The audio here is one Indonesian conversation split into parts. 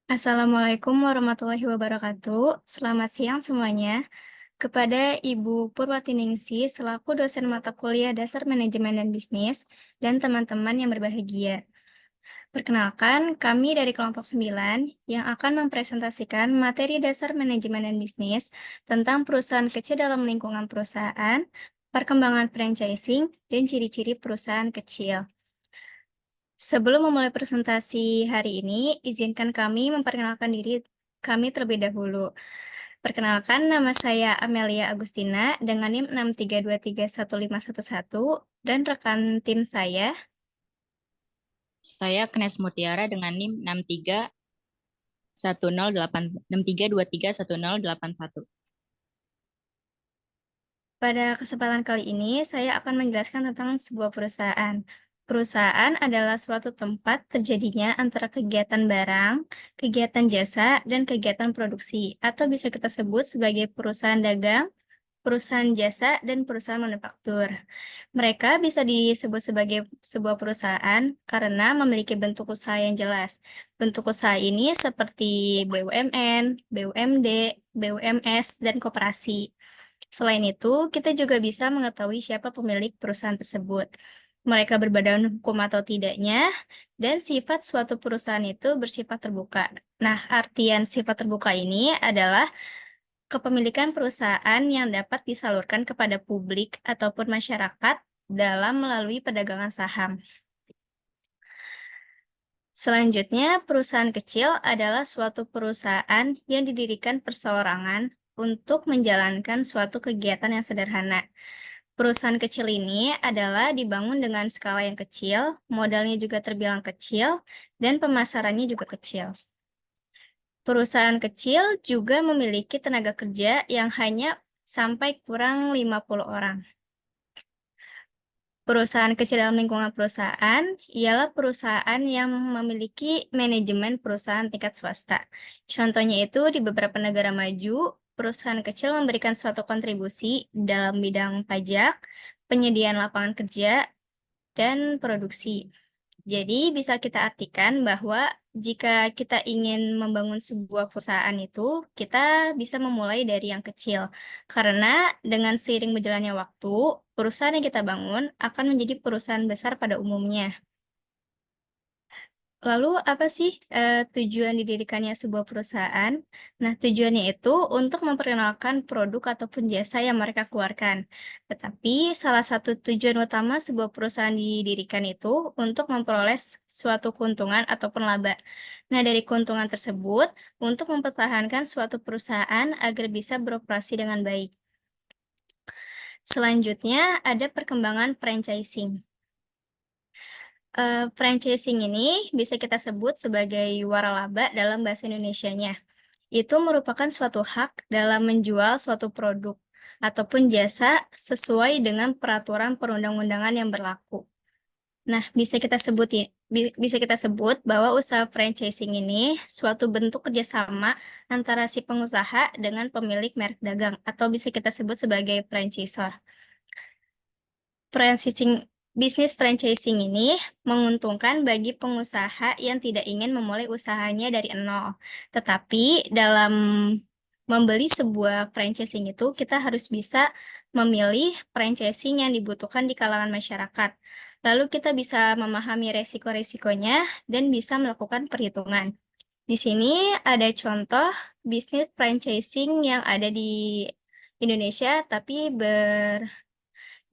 Assalamualaikum warahmatullahi wabarakatuh. Selamat siang semuanya. Kepada Ibu Purwatiningsih selaku dosen mata kuliah Dasar Manajemen dan Bisnis dan teman-teman yang berbahagia. Perkenalkan, kami dari kelompok 9 yang akan mempresentasikan materi Dasar Manajemen dan Bisnis tentang perusahaan kecil dalam lingkungan perusahaan, perkembangan franchising, dan ciri-ciri perusahaan kecil. Sebelum memulai presentasi hari ini, izinkan kami memperkenalkan diri kami terlebih dahulu. Perkenalkan, nama saya Amelia Agustina dengan NIM 6323151 dan rekan tim saya. Saya Knes Mutiara dengan NIM 63231081. Pada kesempatan kali ini, saya akan menjelaskan tentang sebuah perusahaan. Perusahaan adalah suatu tempat terjadinya antara kegiatan barang, kegiatan jasa, dan kegiatan produksi, atau bisa kita sebut sebagai perusahaan dagang, perusahaan jasa, dan perusahaan manufaktur. Mereka bisa disebut sebagai sebuah perusahaan karena memiliki bentuk usaha yang jelas. Bentuk usaha ini seperti BUMN, BUMD, BUMS, dan koperasi. Selain itu, kita juga bisa mengetahui siapa pemilik perusahaan tersebut, mereka berbadan hukum atau tidaknya, dan sifat suatu perusahaan itu bersifat terbuka. Nah, artian sifat terbuka ini adalah kepemilikan perusahaan yang dapat disalurkan kepada publik ataupun masyarakat dalam melalui perdagangan saham. Selanjutnya, perusahaan kecil adalah suatu perusahaan yang didirikan perseorangan untuk menjalankan suatu kegiatan yang sederhana. Perusahaan kecil ini adalah dibangun dengan skala yang kecil, modalnya juga terbilang kecil, dan pemasarannya juga kecil. Perusahaan kecil juga memiliki tenaga kerja yang hanya sampai kurang 50 orang. Perusahaan kecil dalam lingkungan perusahaan ialah perusahaan yang memiliki manajemen perusahaan tingkat swasta. Contohnya itu di beberapa negara maju, perusahaan kecil memberikan suatu kontribusi dalam bidang pajak, penyediaan lapangan kerja, dan produksi. Jadi bisa kita artikan bahwa jika kita ingin membangun sebuah perusahaan itu, kita bisa memulai dari yang kecil. Karena dengan seiring berjalannya waktu, perusahaan yang kita bangun akan menjadi perusahaan besar pada umumnya. Lalu apa sih, tujuan didirikannya sebuah perusahaan? Nah, tujuannya itu untuk memperkenalkan produk ataupun jasa yang mereka keluarkan. Tetapi salah satu tujuan utama sebuah perusahaan didirikan itu untuk memperoleh suatu keuntungan ataupun laba. Nah, dari keuntungan tersebut untuk mempertahankan suatu perusahaan agar bisa beroperasi dengan baik. Selanjutnya ada perkembangan franchising. Franchising ini bisa kita sebut sebagai waralaba dalam bahasa Indonesianya. Itu merupakan suatu hak dalam menjual suatu produk ataupun jasa sesuai dengan peraturan perundang-undangan yang berlaku. Nah, bisa kita sebut bahwa usaha franchising ini suatu bentuk kerjasama antara si pengusaha dengan pemilik merek dagang atau bisa kita sebut sebagai franchisor. Bisnis franchising ini menguntungkan bagi pengusaha yang tidak ingin memulai usahanya dari nol. Tetapi dalam membeli sebuah franchising itu, kita harus bisa memilih franchising yang dibutuhkan di kalangan masyarakat. Lalu kita bisa memahami resiko-resikonya dan bisa melakukan perhitungan. Di sini ada contoh bisnis franchising yang ada di Indonesia, tapi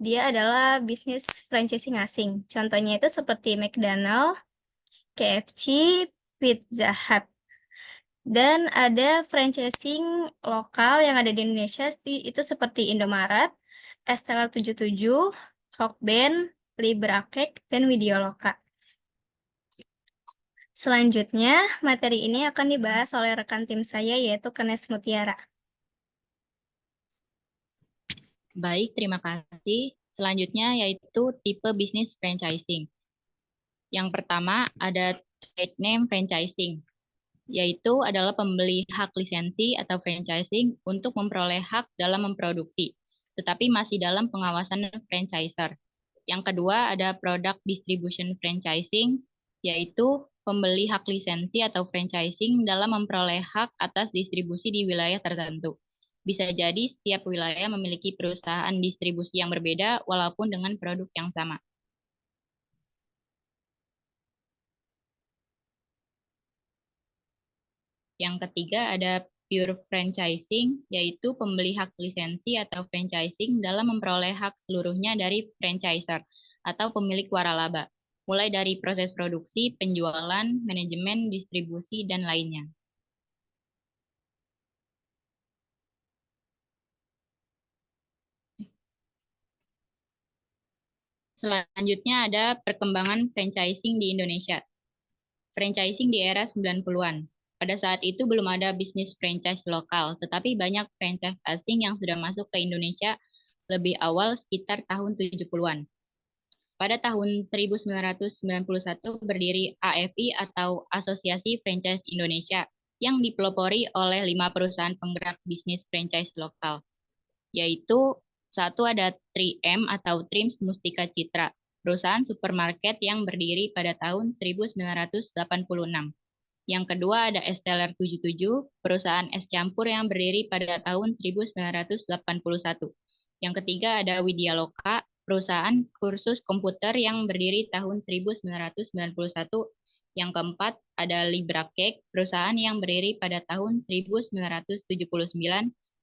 dia adalah bisnis franchising asing. Contohnya itu seperti McDonald, KFC, Pizza Hut. Dan ada franchising lokal yang ada di Indonesia itu seperti Indomaret, Esteller 77, Hokben, Libra Cake, dan Wideoloka. Selanjutnya, materi ini akan dibahas oleh rekan tim saya yaitu Kenes Mutiara. Baik, terima kasih. Selanjutnya yaitu tipe bisnis franchising. Yang pertama ada trade name franchising, yaitu adalah pembeli hak lisensi atau franchising untuk memperoleh hak dalam memproduksi, tetapi masih dalam pengawasan franchisor. Yang kedua ada product distribution franchising, yaitu pembeli hak lisensi atau franchising dalam memperoleh hak atas distribusi di wilayah tertentu. Bisa jadi setiap wilayah memiliki perusahaan distribusi yang berbeda walaupun dengan produk yang sama. Yang ketiga ada pure franchising, yaitu pembeli hak lisensi atau franchising dalam memperoleh hak seluruhnya dari franchisor atau pemilik waralaba, mulai dari proses produksi, penjualan, manajemen, distribusi, dan lainnya. Selanjutnya ada perkembangan franchising di Indonesia. Franchising di era 90-an. Pada saat itu belum ada bisnis franchise lokal, tetapi banyak franchise asing yang sudah masuk ke Indonesia lebih awal sekitar tahun 70-an. Pada tahun 1991 berdiri AFI atau Asosiasi Franchise Indonesia yang dipelopori oleh 5 perusahaan penggerak bisnis franchise lokal, yaitu satu ada 3M atau Trims Mustika Citra, perusahaan supermarket yang berdiri pada tahun 1986. Yang kedua ada Esteller 77, perusahaan es campur yang berdiri pada tahun 1981. Yang ketiga ada Widya Loka, perusahaan kursus komputer yang berdiri tahun 1991. Yang keempat ada Libra Cake, perusahaan yang berdiri pada tahun 1979.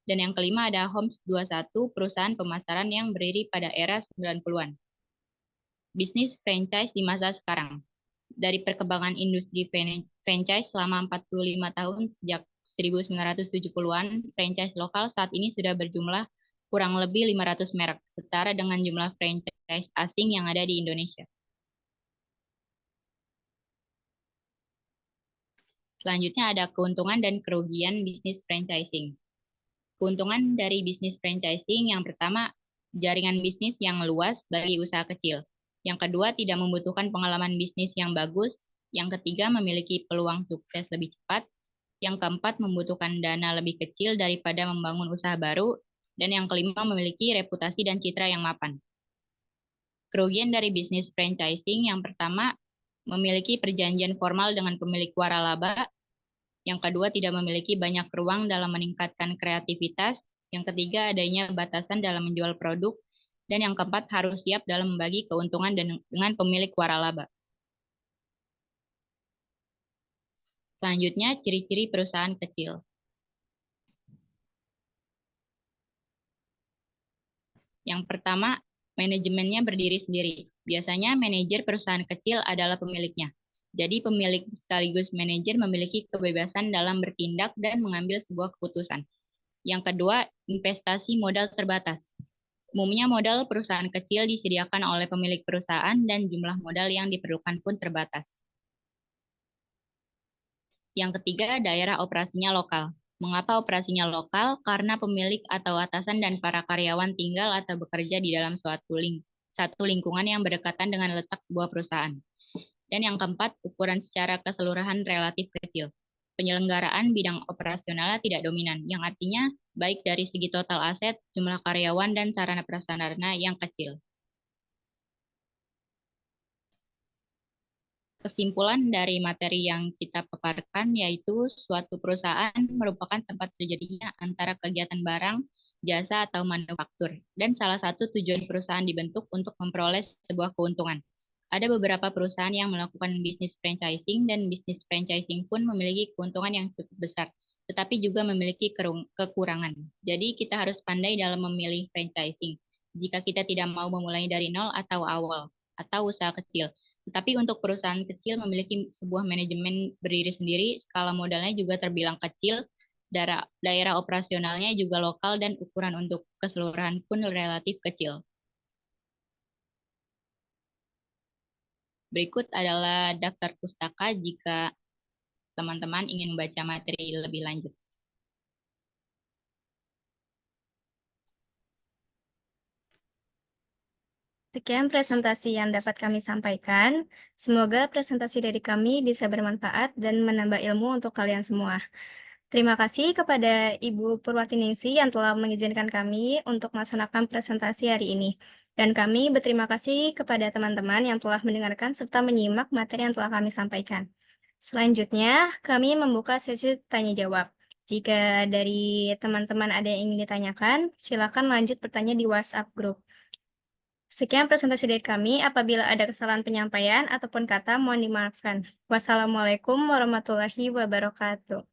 Dan yang kelima ada Homes 21, perusahaan pemasaran yang berdiri pada era 90-an. Bisnis franchise di masa sekarang. Dari perkembangan industri franchise selama 45 tahun sejak 1970-an, franchise lokal saat ini sudah berjumlah kurang lebih 500 merek, setara dengan jumlah franchise asing yang ada di Indonesia. Selanjutnya ada keuntungan dan kerugian bisnis franchising. Keuntungan dari bisnis franchising yang pertama, jaringan bisnis yang luas bagi usaha kecil. Yang kedua, tidak membutuhkan pengalaman bisnis yang bagus. Yang ketiga, memiliki peluang sukses lebih cepat. Yang keempat, membutuhkan dana lebih kecil daripada membangun usaha baru. Dan yang kelima, memiliki reputasi dan citra yang mapan. Kerugian dari bisnis franchising yang pertama, memiliki perjanjian formal dengan pemilik waralaba. Yang kedua, tidak memiliki banyak ruang dalam meningkatkan kreativitas. Yang ketiga, adanya batasan dalam menjual produk. Dan yang keempat, harus siap dalam membagi keuntungan dengan pemilik waralaba. Selanjutnya, ciri-ciri perusahaan kecil. Yang pertama, manajemennya berdiri sendiri. Biasanya manajer perusahaan kecil adalah pemiliknya. Jadi pemilik sekaligus manajer memiliki kebebasan dalam bertindak dan mengambil sebuah keputusan. Yang kedua, investasi modal terbatas. Umumnya modal perusahaan kecil disediakan oleh pemilik perusahaan dan jumlah modal yang diperlukan pun terbatas. Yang ketiga, daerah operasinya lokal. Mengapa operasinya lokal? Karena pemilik atau atasan dan para karyawan tinggal atau bekerja di dalam satu lingkungan yang berdekatan dengan letak sebuah perusahaan. Dan yang keempat, ukuran secara keseluruhan relatif kecil. Penyelenggaraan bidang operasionalnya tidak dominan, yang artinya baik dari segi total aset, jumlah karyawan, dan sarana prasarana yang kecil. Kesimpulan dari materi yang kita paparkan yaitu suatu perusahaan merupakan tempat terjadinya antara kegiatan barang, jasa, atau manufaktur, dan salah satu tujuan perusahaan dibentuk untuk memperoleh sebuah keuntungan. Ada beberapa perusahaan yang melakukan bisnis franchising dan bisnis franchising pun memiliki keuntungan yang cukup besar, tetapi juga memiliki kekurangan. Jadi kita harus pandai dalam memilih franchising. Jika kita tidak mau memulai dari nol atau awal, atau usaha kecil. Tetapi untuk perusahaan kecil memiliki sebuah manajemen berdiri sendiri, skala modalnya juga terbilang kecil, daerah operasionalnya juga lokal, dan ukuran untuk keseluruhan pun relatif kecil. Berikut adalah daftar pustaka jika teman-teman ingin membaca materi lebih lanjut. Sekian presentasi yang dapat kami sampaikan. Semoga presentasi dari kami bisa bermanfaat dan menambah ilmu untuk kalian semua. Terima kasih kepada Ibu Purwatiningsih yang telah mengizinkan kami untuk melaksanakan presentasi hari ini. Dan kami berterima kasih kepada teman-teman yang telah mendengarkan serta menyimak materi yang telah kami sampaikan. Selanjutnya, kami membuka sesi tanya jawab. Jika dari teman-teman ada yang ingin ditanyakan, silakan lanjut bertanya di WhatsApp grup. Sekian presentasi dari kami. Apabila ada kesalahan penyampaian ataupun kata, mohon dimaafkan. Wassalamualaikum warahmatullahi wabarakatuh.